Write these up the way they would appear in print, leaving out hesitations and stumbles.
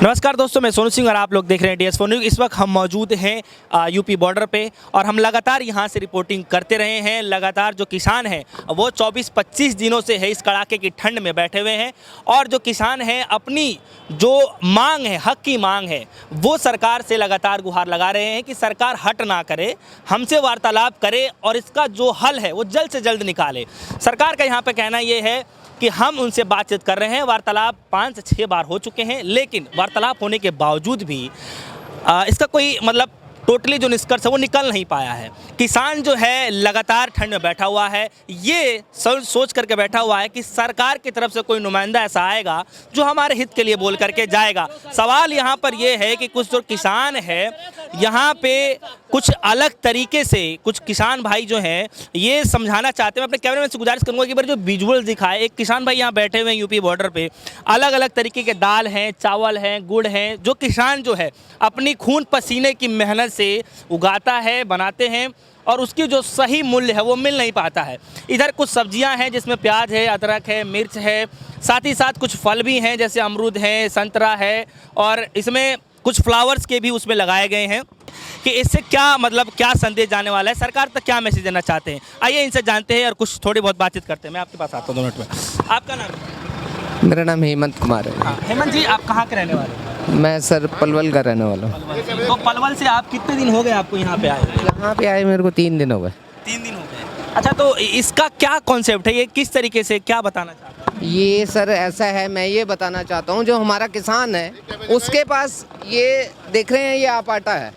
नमस्कार दोस्तों, मैं सोनू सिंह और आप लोग देख रहे हैं DS4 न्यूज़। इस वक्त हम मौजूद हैं यूपी बॉर्डर पे और हम लगातार यहां से रिपोर्टिंग करते रहे हैं। लगातार जो किसान हैं वो 24-25 दिनों से है इस कड़ाके की ठंड में बैठे हुए हैं और जो किसान हैं अपनी जो मांग है, हक की मांग है, वो सरकार से लगातार गुहार लगा रहे हैं कि सरकार हट ना करे, हमसे वार्तालाप करे और इसका जो हल है वो जल्द से जल्द निकाले। सरकार का यहाँ पर कहना ये है कि हम उनसे बातचीत कर रहे हैं, वार्तालाप 5 से 6 बार हो चुके हैं, लेकिन वार्तालाप होने के बावजूद भी इसका कोई मतलब टोटली जो निष्कर्ष है वो निकल नहीं पाया है। किसान जो है लगातार ठंड में बैठा हुआ है, ये सोच करके बैठा हुआ है कि सरकार की तरफ से कोई नुमाइंदा ऐसा आएगा जो हमारे हित के लिए बोल करके जाएगा। सवाल यहाँ पर ये है कि कुछ जो किसान है यहाँ पे कुछ अलग तरीके से कुछ किसान भाई जो हैं ये समझाना चाहते हैं। मैं अपने कैमरामैन से गुजारिश करूँगा कि बार जो विजुअल दिखाए, एक किसान भाई यहाँ बैठे हुए हैं यूपी बॉर्डर पे, अलग अलग तरीके के दाल हैं, चावल हैं, गुड़ हैं, जो किसान जो है अपनी खून पसीने की मेहनत से उगाता है, बनाते हैं और उसकी जो सही मूल्य है वो मिल नहीं पाता है। इधर कुछ सब्जियां हैं जिसमें प्याज है, अदरक है, मिर्च है, साथ ही साथ कुछ फल भी हैं जैसे अमरूद है, संतरा है और इसमें कुछ फ्लावर्स के भी उसमें लगाए गए हैं कि इससे क्या मतलब क्या संदेश जाने वाला है, सरकार तक क्या मैसेज देना चाहते हैं। आइए इनसे जानते हैं और कुछ थोड़ी बहुत बातचीत करते हैं। मैं आपके पास आता हूँ 2 मिनट में। आपका नाम? मेरा नाम हेमंत कुमार है। हाँ, हेमंत जी, आप कहाँ के रहने वाले हैं? मैं सर पलवल का रहने वाला हूँ। तो पलवल से आप कितने दिन हो गए आपको यहाँ पे आए? यहाँ पे आए मेरे को 3 दिन हो गए। 3 दिन हो गए। अच्छा, तो इसका क्या कॉन्सेप्ट है, ये किस तरीके से क्या बताना चाहते हैं? ये सर ऐसा है, मैं ये बताना चाहता हूँ जो हमारा किसान है उसके पास ये देख रहे हैं ये आप आटा है,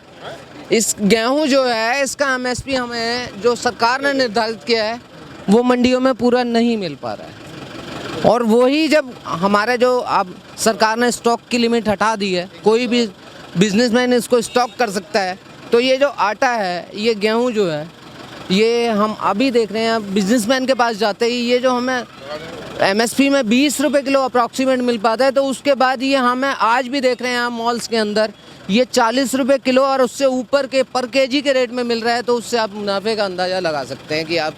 इस गेहूँ जो है इसका MSP हमें जो सरकार ने निर्धारित किया है वो मंडियों में पूरा नहीं मिल पा रहा है। और वही जब हमारे जो अब सरकार ने स्टॉक की लिमिट हटा दी है, कोई भी बिजनेसमैन इसको स्टॉक कर सकता है, तो ये जो आटा है, ये गेहूँ जो है, ये हम अभी देख रहे हैं बिजनेसमैन के पास जाते ही ये जो हमें MSP में 20 रुपये किलो अप्रॉक्सीमेट मिल पाता है, तो उसके बाद ये हमें आज भी देख रहे हैं मॉल्स के अंदर ये 40 रुपये किलो और उससे ऊपर के पर केजी के रेट में मिल रहा है। तो उससे आप मुनाफे का अंदाज़ा लगा सकते हैं कि आप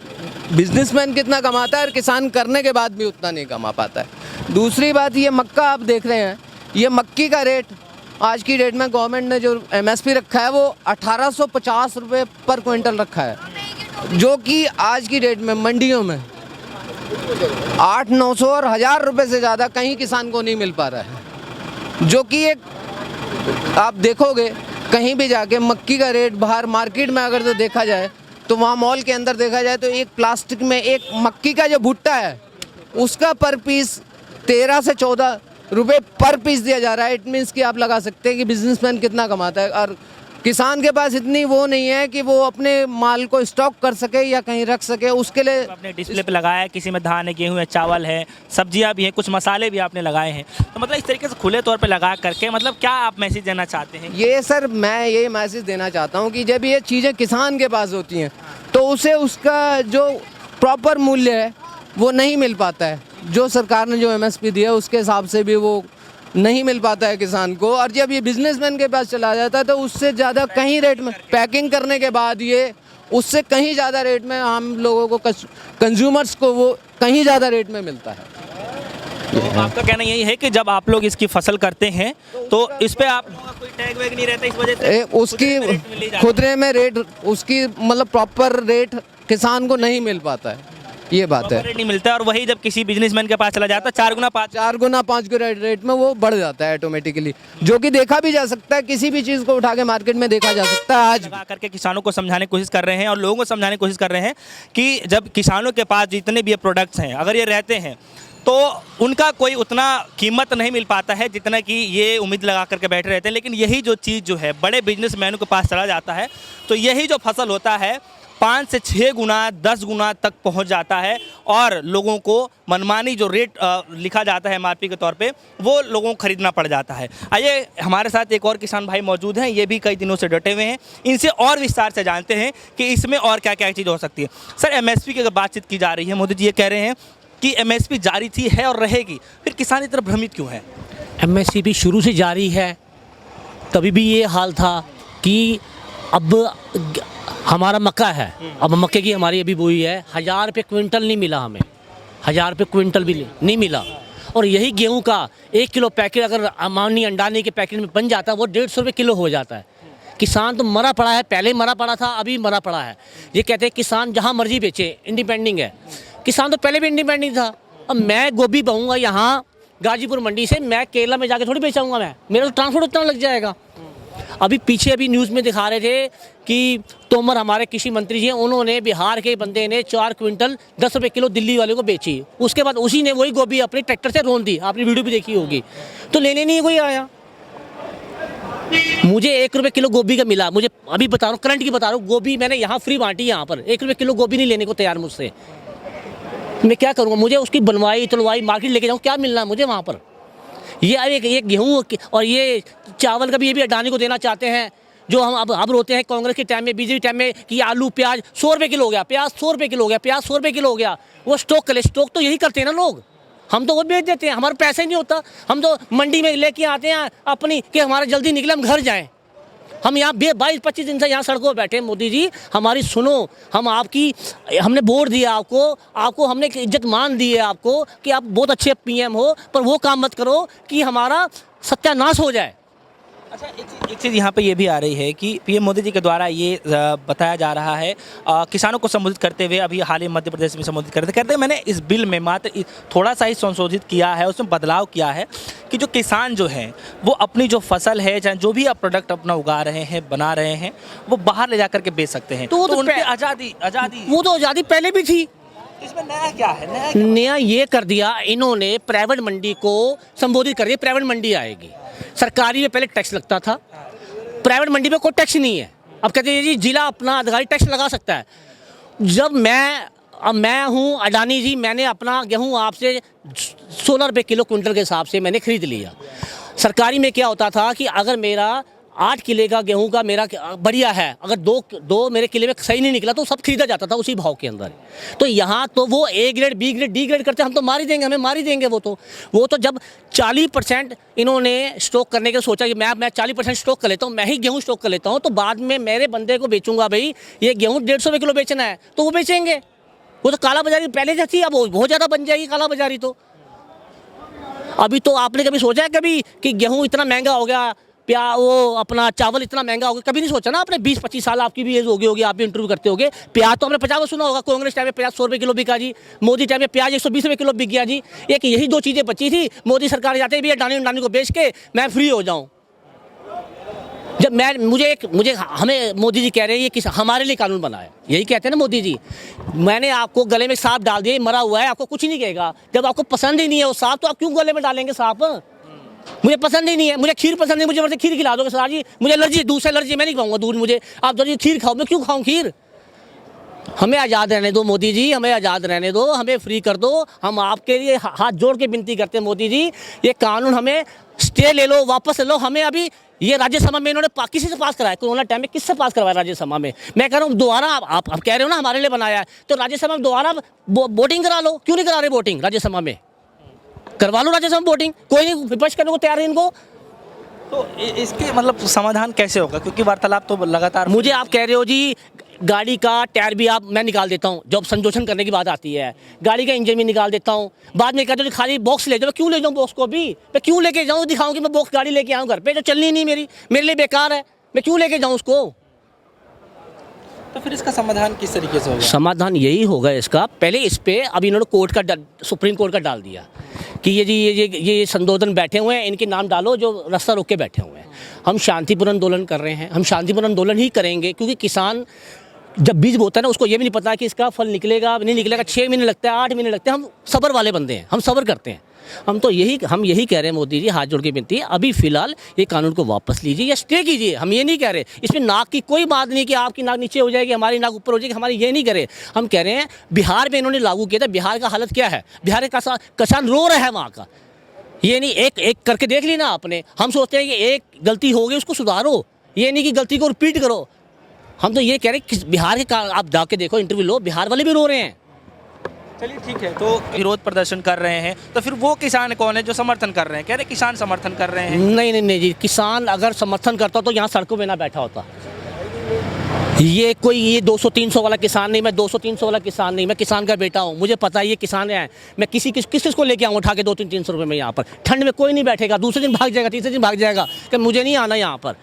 बिजनेसमैन कितना कमाता है और किसान करने के बाद भी उतना नहीं कमा पाता है। दूसरी बात, ये मक्का आप देख रहे हैं, ये मक्की का रेट आज की डेट में गवर्नमेंट ने जो MSP रखा है वो 1850 रुपये पर क्विंटल रखा है, जो कि आज की डेट में मंडियों में 800-900 और 1000 रुपये से ज़्यादा कहीं किसान को नहीं मिल पा रहा है। जो कि एक आप देखोगे कहीं भी जाके मक्की का रेट बाहर मार्केट में अगर तो देखा जाए तो वहाँ मॉल के अंदर देखा जाए तो एक प्लास्टिक में एक मक्की का जो भुट्टा है उसका पर पीस 13 से 14 रुपये पर पीस दिया जा रहा है। इट मीन्स कि आप लगा सकते हैं कि बिजनेसमैन कितना कमाता है और किसान के पास इतनी वो नहीं है कि वो अपने माल को स्टॉक कर सके या कहीं रख सके। उसके लिए आपने डिस्प्ले पे लगाया है, किसी में धान है, गेहूँ है, चावल है, सब्जियां भी हैं, कुछ मसाले भी आपने लगाए हैं। तो मतलब इस तरीके से खुले तौर पे लगा करके मतलब क्या आप मैसेज देना चाहते हैं? ये सर मैं ये मैसेज देना चाहता हूँ कि जब ये चीज़ें किसान के पास होती हैं तो उसे उसका जो प्रॉपर मूल्य है वो नहीं मिल पाता है। जो सरकार ने जो MSP दिया उसके हिसाब से भी वो नहीं मिल पाता है किसान को। और जब ये बिजनेसमैन के पास चला जाता है तो उससे ज़्यादा कहीं रेट में पैकिंग करने के बाद ये उससे कहीं ज़्यादा रेट में हम लोगों को कंज्यूमर्स को वो कहीं ज़्यादा रेट में मिलता है। तो आपका कहना यही है कि जब आप लोग इसकी फसल करते हैं तो इस पे आप लोगों का कोई टैग वैग नहीं रहता, इस वजह से उसकी खुदरे में रेट उसकी मतलब प्रॉपर रेट किसान को नहीं मिल पाता है, ये बात है। रेट नहीं मिलता है और वही जब किसी बिजनेसमैन के पास चला जाता है 4 गुना 5 गुना रेट में वो बढ़ जाता है ऑटोमेटिकली, जो कि देखा भी जा सकता है। किसी भी चीज़ को उठा के मार्केट में देखा जा सकता है। आज लगा करके किसानों को समझाने की कोशिश कर रहे हैं और लोगों को समझाने की कोशिश कर रहे हैं कि जब किसानों के पास जितने भी ये प्रोडक्ट्स हैं अगर ये रहते हैं तो उनका कोई उतना कीमत नहीं मिल पाता है जितना कि ये उम्मीद लगा करके बैठे रहते हैं। लेकिन यही जो चीज़ जो है बड़े बिजनेसमैनों के पास चला जाता है तो यही जो फसल होता है 5 से 6 गुना 10 गुना तक पहुंच जाता है और लोगों को मनमानी जो रेट लिखा जाता है MRP के तौर पे वो लोगों को खरीदना पड़ जाता है। आइए हमारे साथ एक और किसान भाई मौजूद हैं, ये भी कई दिनों से डटे हुए हैं, इनसे और विस्तार से जानते हैं कि इसमें और क्या क्या चीज़ हो सकती है। सर, MSP की अगर बातचीत की जा रही है, मोदी जी ये कह रहे हैं कि MSP जारी थी, है और रहेगी, फिर किसान इतना भ्रमित क्यों है? MSP शुरू से जारी है, तभी भी ये हाल था कि अब हमारा मक्का है, अब मक्के की हमारी अभी बोई है, 1000 रुपये क्विंटल नहीं मिला हमें, 1000 रुपये क्विंटल भी नहीं मिला। और यही गेहूं का 1 किलो पैकेट अगर अमानी अंडानी के पैकेट में बन जाता है वो 150 रुपये किलो हो जाता है। किसान तो मरा पड़ा है, पहले मरा पड़ा था, अभी मरा पड़ा है। ये कहते हैं किसान जहाँ मर्जी बेचे, इंडिपेंडेंट है। किसान तो पहले भी इंडिपेंडेंट था। अब मैं गोभी पाऊँगा यहाँ गाजीपुर मंडी से, मैं केरला में जाके थोड़ी बेचाऊँगा, मैं मेरा तो ट्रांसपोर्ट उतना लग जाएगा। अभी न्यूज़ में दिखा रहे थे कि तोमर हमारे कृषि मंत्री जी हैं, उन्होंने बिहार के बंदे ने 4 क्विंटल 10 रुपये किलो दिल्ली वाले को बेची। उसके बाद उसी ने वही गोभी अपने ट्रैक्टर से रोन दी, आपने वीडियो भी देखी होगी। तो लेने नहीं कोई आया। मुझे 1 रुपये किलो गोभी का मिला, मुझे अभी बता रहा हूँ, करंट की बता रहा हूँ, गोभी मैंने यहाँ फ्री बांटी, यहाँ पर 1 रुपये किलो गोभी नहीं लेने को तैयार मुझसे। मैं क्या करूँगा? मुझे उसकी बनवाई तलवाई मार्केट लेके जाऊँ, क्या मिलना है मुझे वहाँ पर? ये गेहूँ और ये चावल का भी ये भी अडानी को देना चाहते हैं। जो हम अब रोते हैं कांग्रेस के टाइम में, बीजेपी टाइम में कि आलू प्याज 100 रुपये किलो हो गया, प्याज 100 रुपये किलो हो गया, प्याज 100 रुपये किलो हो गया। वो स्टॉक कर ले, स्टॉक तो यही करते हैं ना लोग। हम तो वो बेच देते हैं, हमारे पैसे नहीं होता। हम तो मंडी में लेके आते हैं अपनी कि हमारा जल्दी निकले, हम घर जाएँ। हम यहाँ 22-25 दिन से यहाँ सड़कों पर बैठे। मोदी जी हमारी सुनो, हम आपकी, हमने वोट दिया आपको हमने इज्जत मान दी है आपको कि आप बहुत अच्छे पीएम हो, पर वो काम मत करो कि हमारा सत्यानाश हो जाए। अच्छा, एक चीज़ यहाँ पे ये भी आ रही है कि पीएम मोदी जी के द्वारा ये बताया जा रहा है, किसानों को संबोधित करते हुए, अभी हाल ही मध्य प्रदेश में संबोधित करते कहते हैं मैंने इस बिल में मात्र थोड़ा सा ही संशोधित किया है, उसमें बदलाव किया है कि जो किसान जो हैं वो अपनी जो फसल है, चाहे जो भी आप प्रोडक्ट अपना उगा रहे हैं, बना रहे हैं, वो बाहर ले जा करके बेच सकते हैं। तो उनकी आज़ादी वो तो आज़ादी पहले भी थी। इसमें नया क्या है? नया ये कर दिया इन्होंने, प्राइवेट मंडी को संबोधित कर दिया। प्राइवेट मंडी आएगी, सरकारी में पहले टैक्स लगता था, प्राइवेट मंडी में कोई टैक्स नहीं है। अब कहते हैं जी जिला अपना अधिकारी टैक्स लगा सकता है। जब मैं हूँ अडानी जी, मैंने अपना गेहूँ आपसे 16 रुपये किलो क्विंटल के हिसाब से मैंने खरीद लिया। सरकारी में क्या होता था कि अगर मेरा 8 किले का गेहूं का मेरा बढ़िया है, अगर दो मेरे किले में सही नहीं निकला तो सब खरीदा जाता था उसी भाव के अंदर। तो यहाँ तो वो A grade B grade D grade करते, हम तो मार ही देंगे, हमें मार ही देंगे। वो तो जब 40% इन्होंने स्टॉक करने का सोचा कि मैं 40% स्टॉक कर लेता हूँ, मैं ही गेहूँ स्टॉक कर लेता हूँ, तो बाद में मेरे बंदे को बेचूंगा, भाई ये गेहूँ 150 रुपये किलो बेचना है तो वो बेचेंगे। वो तो काला बाजारी पहले से थी, अब बहुत ज़्यादा बन जाएगी काला बाजारी। तो अभी तो आपने कभी सोचा है कभी कि गेहूँ इतना महंगा हो गया, वो अपना चावल इतना महंगा हो गया? कभी नहीं सोचा ना आपने। 20-25 साल आपकी भी एज होगी, आप भी इंटरव्यू करते होगे। प्याज तो हमने 50 सुना होगा, कांग्रेस टाइम में प्याज 100 रुपये किलो बिका जी, मोदी टाइम में प्याज 120 रुपये किलो बिक गया जी। एक यही 2 चीज़ें बची थी, मोदी सरकार जाते भी अडानी को बेच के मैं फ्री हो जाऊँ। जब हमें मोदी जी कह रहे हैं कि हमारे लिए कानून बना है, यही कहते हैं ना मोदी जी। मैंने आपको गले में सांप डाल दिया, मरा हुआ है, आपको कुछ नहीं कहेगा। जब आपको पसंद ही नहीं है वो सांप, तो आप क्यों गले में डालेंगे सांप? मुझे पसंद ही नहीं है, मुझे खीर पसंद है, मुझे खीर खिला दोगे सर जी? मुझे एलर्जी, दूध से एलर्जी, मैं नहीं खाऊंगा दूध। मुझे आप जो खीर खाओ, मैं क्यों खाऊं खीर? हमें आज़ाद रहने दो मोदी जी, हमें आज़ाद रहने दो, हमें फ्री कर दो। हम आपके लिए हाथ जोड़ के विनती करते हैं मोदी जी, ये कानून हमें स्टे ले लो, वापस ले लो। हमें अभी ये राज्यसभा में इन्होंने किसी से पास कराया, कोरोना टाइम में किससे पास करवाया राज्यसभा में? मैं कह रहा हूँ दोबारा आप कह रहे हो ना हमारे लिए बनाया है, तो राज्यसभा में दोबारा वोटिंग करा लो। क्यों नहीं करा रहे वोटिंग? राज्यसभा में करवा लो, राज्यसभा में वोटिंग। कोई नहीं विपक्ष करने को तैयार है इनको। तो इसके मतलब समाधान कैसे होगा? क्योंकि वार्तालाप तो लगातार, मुझे आप कह रहे हो जी गाड़ी का टायर भी मैं निकाल देता हूँ, जब संशोधन करने की बात आती है, गाड़ी का इंजन भी निकाल देता हूँ। बाद में कहते हो खाली बॉक्स ले जाओ, क्यों ले जाऊँ बॉक्स को? भी मैं क्यों लेके जाऊँ? दिखाऊँ कि मैं बॉक्स गाड़ी लेके आऊँ घर पे, जो चलनी नहीं मेरे लिए बेकार है, मैं क्यों लेके जाऊँ उसको? तो फिर इसका समाधान किस तरीके से होगा? समाधान यही होगा इसका, पहले इस पे अब इन्होंने सुप्रीम कोर्ट का डाल दिया कि ये संशोधन बैठे हुए हैं, इनके नाम डालो जो रास्ता रोक के बैठे हुए हैं। हम शांतिपूर्ण आंदोलन कर रहे हैं, हम शांतिपूर्ण आंदोलन ही करेंगे, क्योंकि किसान जब बीज बोता है ना, उसको ये भी नहीं पता कि इसका फल निकलेगा नहीं निकलेगा। 6 महीने लगता है, 8 महीने लगते हैं। हम सब्र वाले बंदे हैं, हम सब्र करते हैं। हम यही कह रहे हैं मोदी जी, हाथ जोड़ के विनती है, अभी फिलहाल ये कानून को वापस लीजिए या स्टे कीजिए। हम ये नहीं कह रहे, इसमें नाक की कोई बात नहीं कि आपकी नाक नीचे हो जाएगी, हमारी नाक ऊपर हो जाएगी, हमारी ये नहीं कह रहे। हम कह रहे हैं बिहार में इन्होंने लागू किया था, बिहार का हालत क्या है? बिहार का किसान रो रहा है वहाँ का। ये नहीं एक करके देख ली ना आपने। हम सोचते हैं कि एक गलती हो गई उसको सुधारो, ये नहीं कि गलती को रिपीट करो। हम तो ये कह रहे हैं कि बिहार के आप जाके देखो, इंटरव्यू लो, बिहार वाले भी रो रहे हैं। चलिए ठीक है, तो विरोध प्रदर्शन कर रहे हैं, तो फिर वो किसान कौन है जो समर्थन कर रहे हैं? कह रहे किसान समर्थन कर रहे हैं। नहीं जी, किसान अगर समर्थन करता तो यहाँ सड़कों में ना बैठा होता। ये कोई ये 200-300 वाला किसान नहीं, मैं 200-300 वाला किसान नहीं, मैं किसान का बेटा हूँ, मुझे पता है ये किसान है। मैं किस को लेके आऊँ उठा के 200-300 रुपये में यहाँ पर? ठंड में कोई नहीं बैठेगा, दूसरे दिन भाग जाएगा, तीसरे दिन भाग जाएगा कि मुझे नहीं आना यहाँ पर।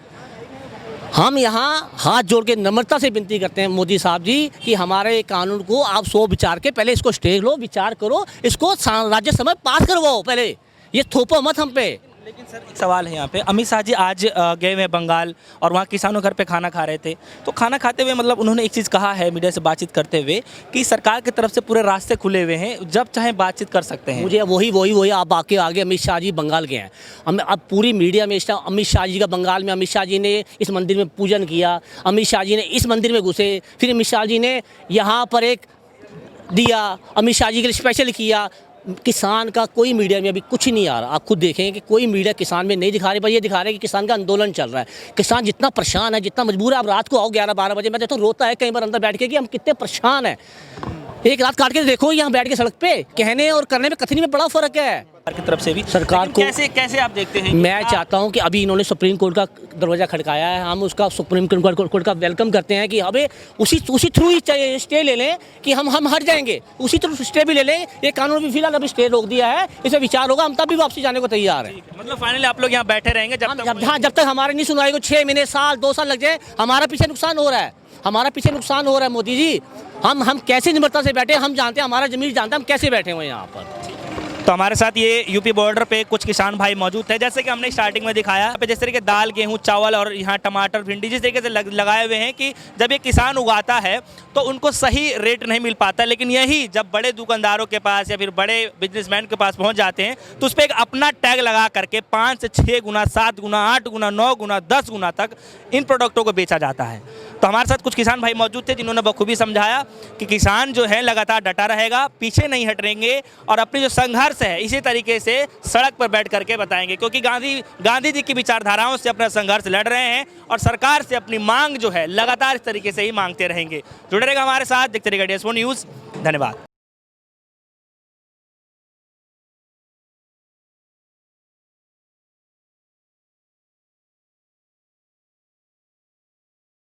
हम यहाँ हाथ जोड़ के नम्रता से विनती करते हैं मोदी साहब जी कि हमारे कानून को आप सो विचार के पहले इसको स्टे लो, विचार करो, इसको राज्यसभा में पास करवाओ पहले, ये थोपो मत हम पे। लेकिन सर एक सवाल है यहाँ पे, अमित शाह जी आज गए हुए बंगाल और वहाँ किसानों घर पे खाना खा रहे थे, तो खाना खाते हुए मतलब उन्होंने एक चीज़ कहा है मीडिया से बातचीत करते हुए कि सरकार की तरफ से पूरे रास्ते खुले हुए हैं, जब चाहे बातचीत कर सकते हैं। मुझे वही आप आगे अमित शाह जी बंगाल गए हैं, अब पूरी मीडिया में इस टाइम अमित शाह जी का बंगाल में, अमित शाह जी ने इस मंदिर में पूजन किया, अमित शाह जी ने इस मंदिर में घुसे, फिर अमित शाह जी ने यहाँ पर एक दिया, अमित शाह जी के लिए स्पेशल किया। किसान का कोई मीडिया में अभी कुछ नहीं आ रहा, आप खुद देखेंगे कि कोई मीडिया किसान में नहीं दिखा रहे, पर ये दिखा रहे हैं कि किसान का आंदोलन चल रहा है। किसान जितना परेशान है, जितना मजबूर है, आप रात को आओ 11-12 बजे, मैं देखो रोता है कई बार अंदर बैठ के कि हम कितने परेशान हैं। एक रात काट के देखो यहाँ बैठ के सड़क पे, कहने और करने में कथनी में बड़ा फर्क है। की तरफ से भी सरकार को कैसे आप देखते हैं? मैं चाहता हूं कि अभी इन्होंने सुप्रीम कोर्ट का दरवाज़ा खड़काया है, हम उसका सुप्रीम कोर्ट का वेलकम करते हैं कि अबे उसी थ्रू ही स्टे ले लें कि हम हट जाएंगे, उसी थ्रू स्टे भी ले लें। ये कानून भी फिलहाल अभी स्टे रोक दिया है, इसे विचार होगा, हम तब भी वापसी जाने को तैयार हैं। मतलब फाइनली आप लोग यहाँ बैठे रहेंगे जब तक हमारे नहीं सुनाई को 6 महीने, साल, 2 साल लग जाए, हमारा पीछे नुकसान हो रहा है, हमारा पीछे नुकसान हो रहा है। मोदी जी हम कैसे निम्रता से बैठे, हम जानते हैं, हमारा जमीन जानते हैं, हम कैसे बैठे हुए यहाँ पर। तो हमारे साथ ये यूपी बॉर्डर पे कुछ किसान भाई मौजूद थे, जैसे कि हमने स्टार्टिंग में दिखाया, यहाँ पे जिस तरीके दाल, गेहूं, चावल और यहाँ टमाटर, भिंडी जिस तरीके से लगाए हुए हैं कि जब ये किसान उगाता है तो उनको सही रेट नहीं मिल पाता, लेकिन यही जब बड़े दुकानदारों के पास या फिर बड़े बिजनेसमैन के पास पहुँच जाते हैं तो उस पर एक अपना टैग लगा करके 5 से 6 गुना, 7 गुना, 8 गुना, 9 गुना, 10 गुना तक इन प्रोडक्टों को बेचा जाता है। तो हमारे साथ कुछ किसान भाई मौजूद थे जिन्होंने बखूबी समझाया कि किसान जो है लगातार डटा रहेगा, पीछे नहीं हटेंगे और अपनी जो संघर्ष है इसी तरीके से सड़क पर बैठ करके बताएंगे, क्योंकि गांधी जी की विचारधाराओं से अपना संघर्ष लड़ रहे हैं और सरकार से अपनी मांग जो है लगातार इस तरीके से ही मांगते रहेंगे। जुड़े रहेगा हमारे साथ, देखते रहिएगा DS4 न्यूज़। धन्यवाद।